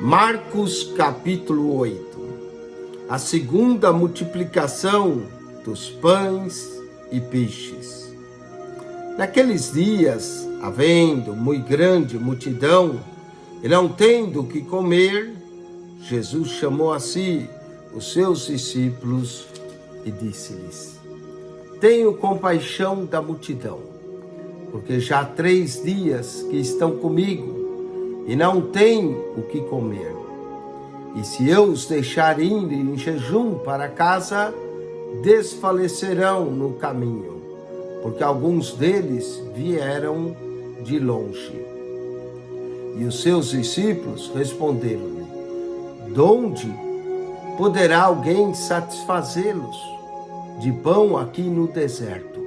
Marcos capítulo 8. A segunda multiplicação dos pães e peixes. Naqueles dias, havendo muito grande multidão, e não tendo o que comer, Jesus chamou a si os seus discípulos e disse-lhes: Tenho compaixão da multidão, porque já há 3 dias que estão comigo e não têm o que comer. E se eu os deixar ir em jejum para casa, desfalecerão no caminho, porque alguns deles vieram de longe. E os seus discípulos responderam-lhe: Donde poderá alguém satisfazê-los de pão aqui no deserto?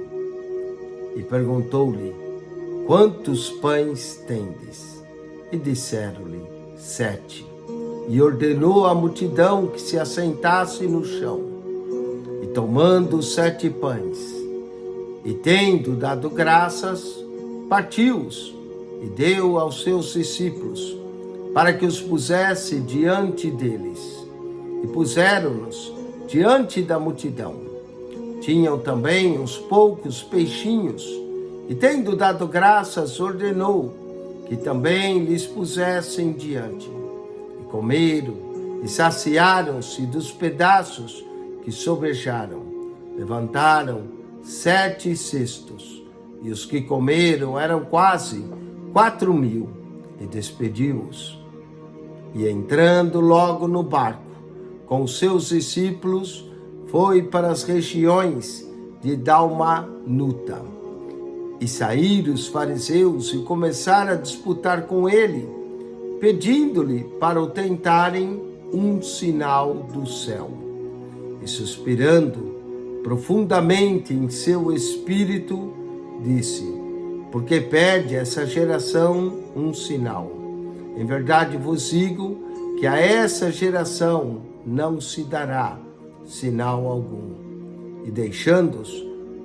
E perguntou-lhe: Quantos pães tendes? E disseram-lhe: 7. E ordenou à multidão que se assentasse no chão. E tomando os 7 pães, e tendo dado graças, partiu-os e deu aos seus discípulos, para que os pusesse diante deles. E puseram-nos diante da multidão. Tinham também uns poucos peixinhos, e tendo dado graças, ordenou que também lhes pusessem diante. E comeram, e saciaram-se dos pedaços que sobejaram. Levantaram 7 cestos, e os que comeram eram quase 4.000, e despediu-os. E entrando logo no barco, com os seus discípulos, foi para as regiões de Dalmanuta. E saíram os fariseus e começaram a disputar com ele, pedindo-lhe para o tentarem um sinal do céu. E suspirando profundamente em seu espírito, disse: Porque pede essa geração um sinal? Em verdade vos digo que a essa geração não se dará sinal algum. E deixando-os,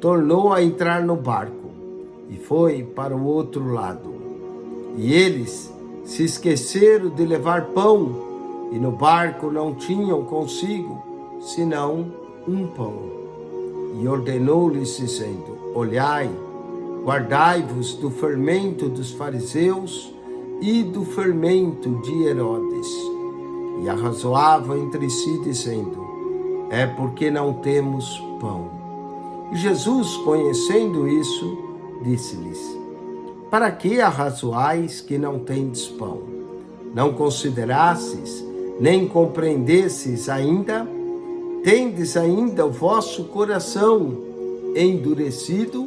tornou a entrar no barco e foi para o outro lado. E eles se esqueceram de levar pão, e no barco não tinham consigo senão um pão. E ordenou-lhes, dizendo: Olhai, guardai-vos do fermento dos fariseus e do fermento de Herodes. E arrazoavam entre si, dizendo: É porque não temos pão. E Jesus, conhecendo isso, disse-lhes: Para que arrazoais que não tendes pão? Não considerastes, nem compreendestes ainda? Tendes ainda o vosso coração endurecido?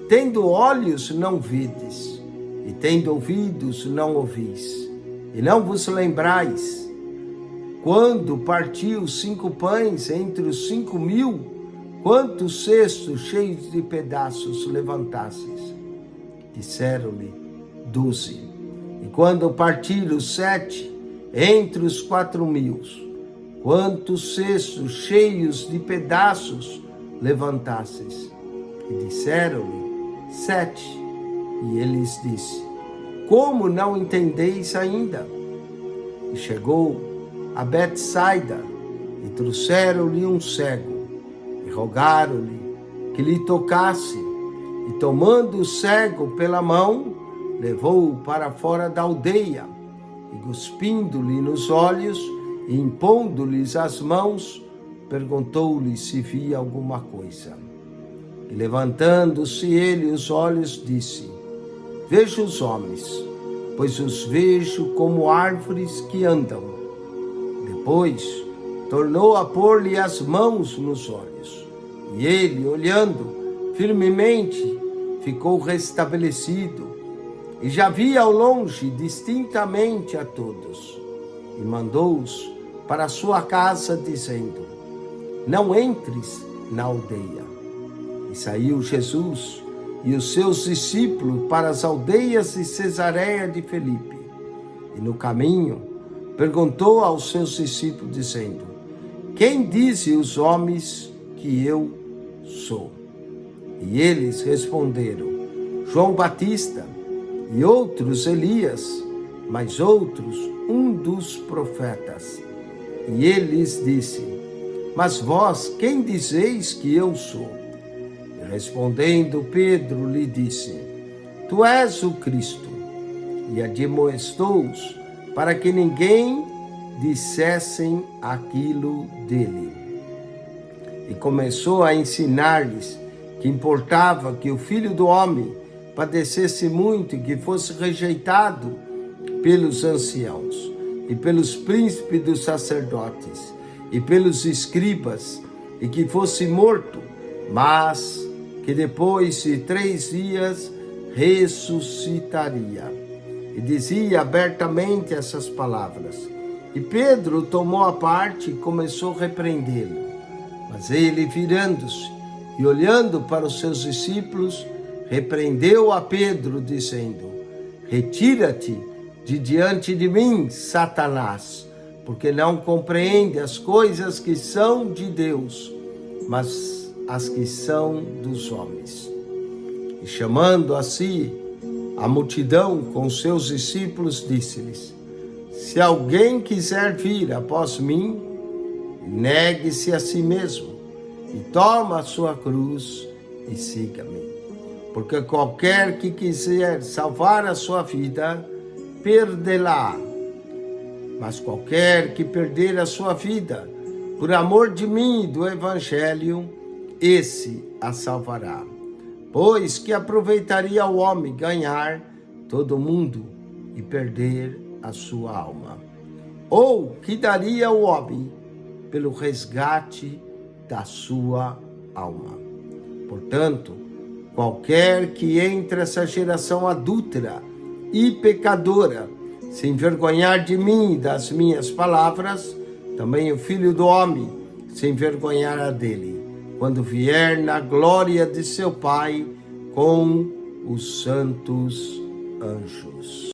Tendo olhos, não vedes, e tendo ouvidos, não ouvis. E não vos lembrais, quando partiu 5 pães entre os 5.000, quantos cestos cheios de pedaços levantasses? Disseram-lhe: 12. E quando partiram 7 entre os 4.000, quantos cestos cheios de pedaços levantasses? E disseram-lhe: 7. E ele lhes disse: Como não entendeis ainda? E chegou a Betsaida, e trouxeram-lhe um cego, e rogaram-lhe que lhe tocasse. E tomando o cego pela mão, levou-o para fora da aldeia, e cuspindo-lhe nos olhos, e impondo-lhes as mãos, perguntou-lhe se via alguma coisa. E levantando-se ele os olhos, disse: Vejo os homens, pois os vejo como árvores que andam. Depois tornou a pôr-lhe as mãos nos olhos, e ele, olhando firmemente, ficou restabelecido, e já via ao longe distintamente a todos. E mandou-os para a sua casa, dizendo: Não entres na aldeia. E saiu Jesus e os seus discípulos para as aldeias de Cesareia de Filipe. E no caminho perguntou aos seus discípulos, dizendo: Quem dizem os homens que eu sou? E eles responderam: João Batista, e outros Elias, mas outros um dos profetas. E ele lhes disse: mas vós, quem dizeis que eu sou? E respondendo Pedro lhe disse: tu és o Cristo. E admoestou-os para que ninguém dissessem aquilo dele. E começou a ensinar-lhes que importava que o Filho do Homem padecesse muito e que fosse rejeitado pelos anciãos e pelos príncipes dos sacerdotes e pelos escribas, e que fosse morto, mas que depois de 3 dias ressuscitaria. E dizia abertamente essas palavras. E Pedro tomou a parte e começou a repreendê-lo. Mas ele, virando-se e olhando para os seus discípulos, repreendeu a Pedro, dizendo: retira-te de diante de mim, Satanás, porque não compreende as coisas que são de Deus, mas as que são dos homens. E chamando a si a multidão com seus discípulos, disse-lhes: se alguém quiser vir após mim, negue-se a si mesmo e toma a sua cruz e siga-me. Porque qualquer que quiser salvar a sua vida, perdê-la. Mas qualquer que perder a sua vida, por amor de mim e do Evangelho, esse a salvará. Pois que aproveitaria o homem ganhar todo o mundo e perder a sua alma? Ou que daria o homem pelo resgate da sua alma? Portanto, qualquer que entre essa geração adúltera e pecadora, se envergonhar de mim e das minhas palavras, também o Filho do Homem se envergonhará dele, quando vier na glória de seu Pai com os santos anjos.